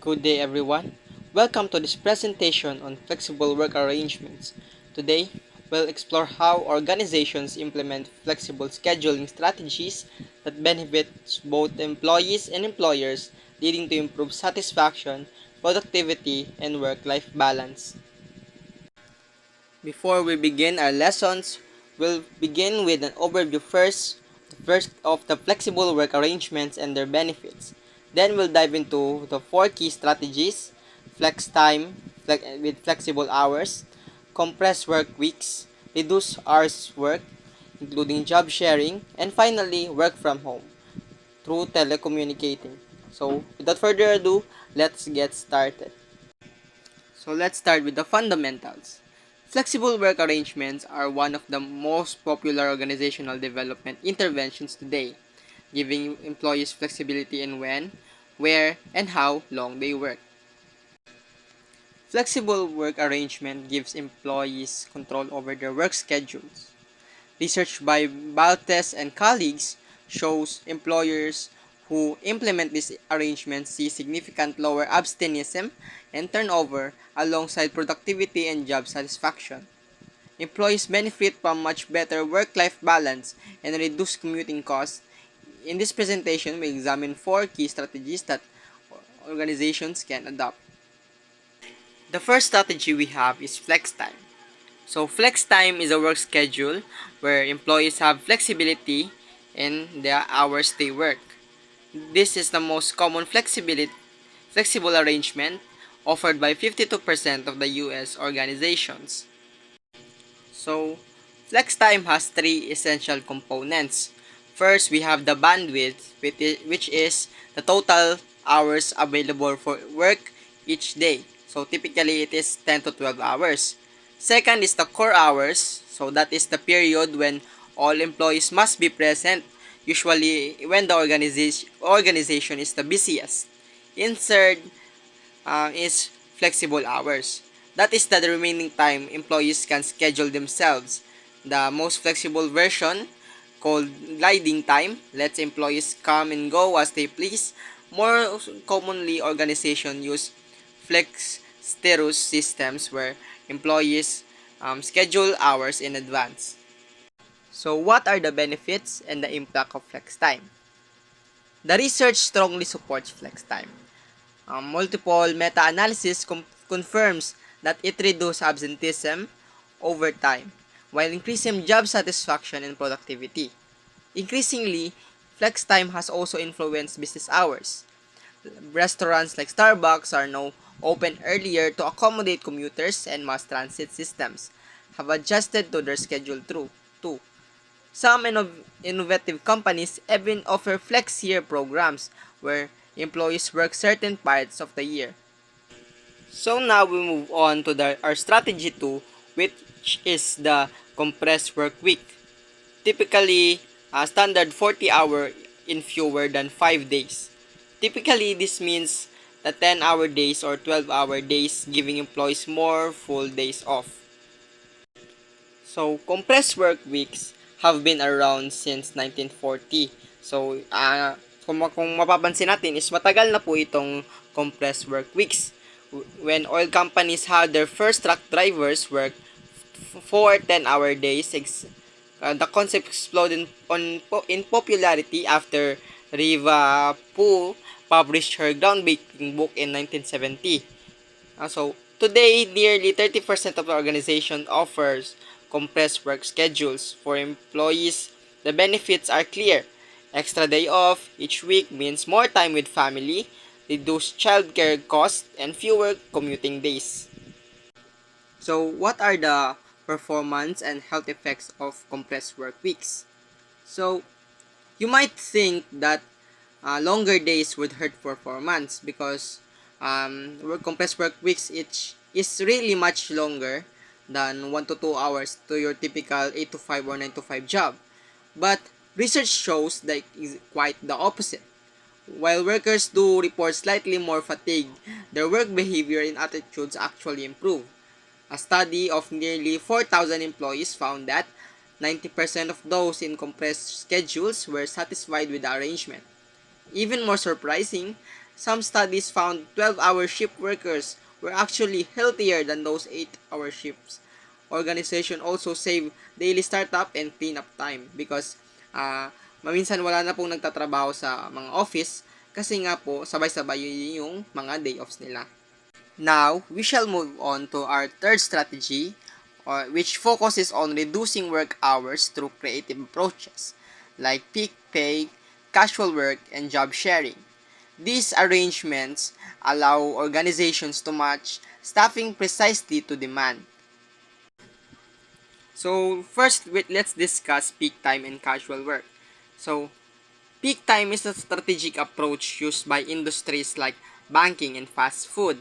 Good day, everyone. Welcome to this presentation on flexible work arrangements. Today, we'll explore how organizations implement flexible scheduling strategies that benefit both employees and employers, leading to improved satisfaction, productivity, and work-life balance. Before we begin our lessons, we'll begin with an overview first of the flexible work arrangements and their benefits. Then we'll dive into the four key strategies: flex time with flexible hours, compressed work weeks, reduce hours work, including job sharing, and finally work from home through telecommunicating. So, without further ado, let's get started. So let's start with the fundamentals. Flexible work arrangements are one of the most popular organizational development interventions today, giving employees flexibility in when, where, and how long they work. Flexible work arrangement gives employees control over their work schedules. Research by Baltes and colleagues shows employers who implement these arrangements see significant lower absenteeism and turnover alongside productivity and job satisfaction. Employees benefit from much better work-life balance and reduced commuting costs. In this presentation, we examine four key strategies that organizations can adopt. The first strategy we have is flex time. So flex time is a work schedule where employees have flexibility in the hours they work. This is the most common flexible arrangement offered by 52% of the US organizations. So flex time has three essential components. First, we have the bandwidth, which is the total hours available for work each day. So typically it is 10 to 12 hours. Second is the core hours. So that is the period when all employees must be present, usually when the organization is the busiest. In third is flexible hours. That is the remaining time employees can schedule themselves. The most flexible version, called gliding time, lets employees come and go as they please. More commonly, organizations use flex sterus systems where employees schedule hours in advance. So what are the benefits and the impact of flex time? The research strongly supports flex time. Multiple meta-analysis confirms that it reduces absenteeism over time while increasing job satisfaction and productivity. Increasingly, flex time has also influenced business hours. Restaurants like Starbucks are now open earlier to accommodate commuters, and mass transit systems have adjusted to their schedule too. Some innovative companies even offer flex year programs where employees work certain parts of the year. So now we move on to our strategy 2, which is the compressed work week. Typically, a standard 40-hour in fewer than 5 days. Typically, this means the 10-hour days or 12-hour days, giving employees more full days off. So, compressed work weeks have been around since 1940. So, kung mapapansin natin is matagal na po itong compressed work weeks. When oil companies had their first truck drivers work 4 10-hour days, the concept exploded in popularity after Riva Poo published her groundbreaking book in 1970. So, today, nearly 30% of the organization offers compressed work schedules. For employees, the benefits are clear. Extra day off each week means more time with family, reduced childcare costs, and fewer commuting days. So, what are the performance and health effects of compressed work weeks? So, you might think that longer days would hurt performance because compressed work weeks each is really much longer than 1 to 2 hours to your typical 8 to 5 or 9 to 5 job. But research shows that is quite the opposite. While workers do report slightly more fatigue, their work behavior and attitudes actually improve. A study of nearly 4,000 employees found that 90% of those in compressed schedules were satisfied with the arrangement. Even more surprising, Some studies found 12-hour shift workers were actually healthier than those 8-hour shifts. Organization also save daily startup and cleanup time because maminsan wala na pong nagtatrabaho sa mga office kasi nga po sabay-sabay yung mga day offs nila. Now, we shall move on to our third strategy, which focuses on reducing work hours through creative approaches, like peak pay, casual work, and job sharing. These arrangements allow organizations to match staffing precisely to demand. So, first, let's discuss peak time and casual work. So, peak time is a strategic approach used by industries like banking and fast food.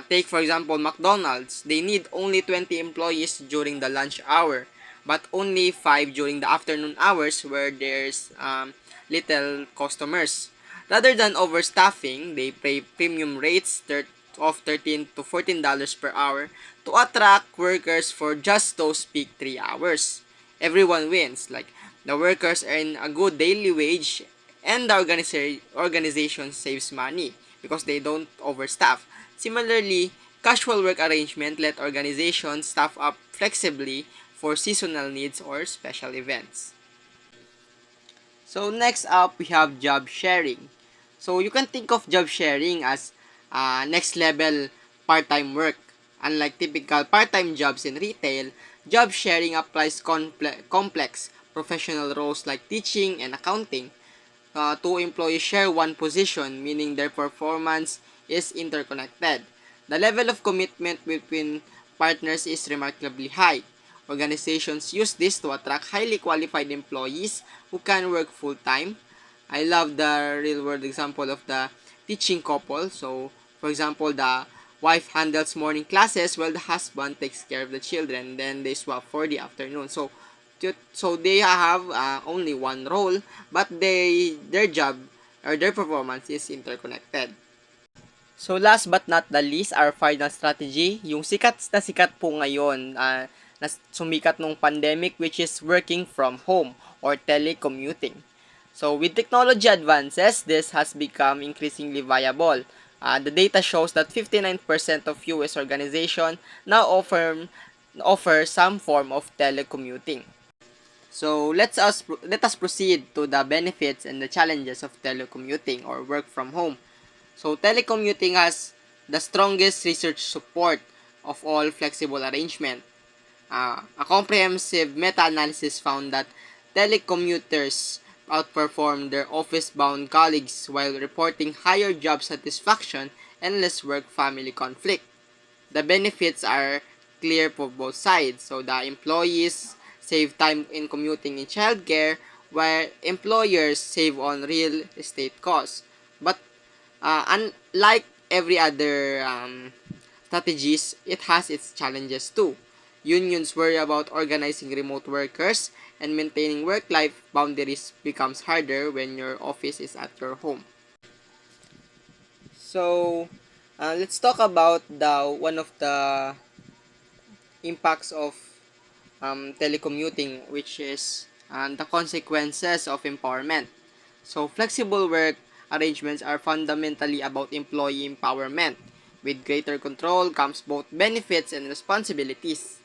Take for example McDonald's. They need only 20 employees during the lunch hour, but only 5 during the afternoon hours where there's little customers. Rather than overstaffing, they pay premium rates of $13 to $14 per hour to attract workers for just those peak 3 hours. Everyone wins. Like the workers earn a good daily wage and the organization saves money because they don't overstaff. Similarly, casual work arrangement let organizations staff up flexibly for seasonal needs or special events. So next up, we have job sharing. So you can think of job sharing as next level part-time work. Unlike typical part-time jobs in retail, job sharing applies complex professional roles like teaching and accounting. Two employees share one position, meaning their performance is interconnected. The level of commitment between partners is remarkably high. Organizations use this to attract highly qualified employees who can work full-time. I love the real-world example of the teaching couple. So, for example, the wife handles morning classes while the husband takes care of the children. Then they swap for the afternoon. So they have only one role, but their job or their performance is interconnected. So last but not the least, our final strategy, yung sikat na sikat po ngayon na sumikat nung pandemic, which is working from home or telecommuting. So with technology advances, this has become increasingly viable. The data shows that 59% of US organizations now offer some form of telecommuting. So let us proceed to the benefits and the challenges of telecommuting or work from home. So telecommuting has the strongest research support of all flexible arrangement. A comprehensive meta-analysis found that telecommuters outperform their office-bound colleagues while reporting higher job satisfaction and less work-family conflict. The benefits are clear for both sides. So the employees save time in commuting in childcare while employers save on real estate costs. But unlike every other strategies, it has its challenges too. Unions worry about organizing remote workers and maintaining work-life boundaries becomes harder when your office is at your home. So, let's talk about the one of the impacts of telecommuting, which is the consequences of empowerment. So, flexible work arrangements are fundamentally about employee empowerment. With greater control comes both benefits and responsibilities.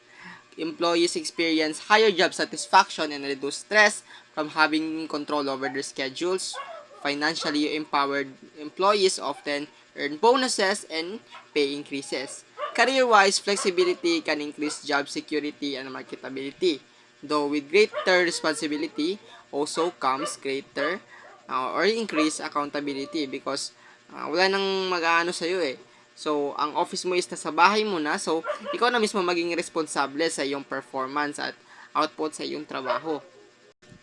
Employees experience higher job satisfaction and reduced stress from having control over their schedules. Financially empowered employees often earn bonuses and pay increases. Career-wise, flexibility can increase job security and marketability. Though with greater responsibility also comes greater or increased accountability because wala nang mag-aano sa'yo eh. So, ang office mo is nasa bahay mo na. So, ikaw na mismo maging responsable sa iyong performance at output sa iyong trabaho.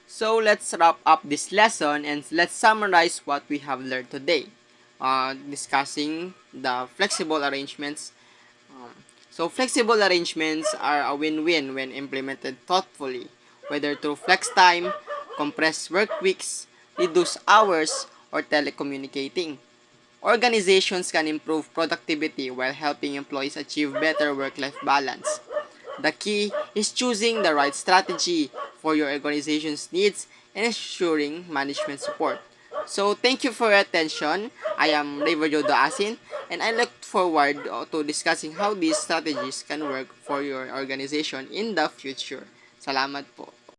So, let's wrap up this lesson and let's summarize what we have learned today. Discussing the flexible arrangements. So, flexible arrangements are a win-win when implemented thoughtfully, whether through flex time, compressed work weeks, reduced hours, or telecommunicating. Organizations can improve productivity while helping employees achieve better work-life balance. The key is choosing the right strategy for your organization's needs and ensuring management support. So, thank you for your attention. I am David Jodo Asin, and I look forward to discussing how these strategies can work for your organization in the future. Salamat po.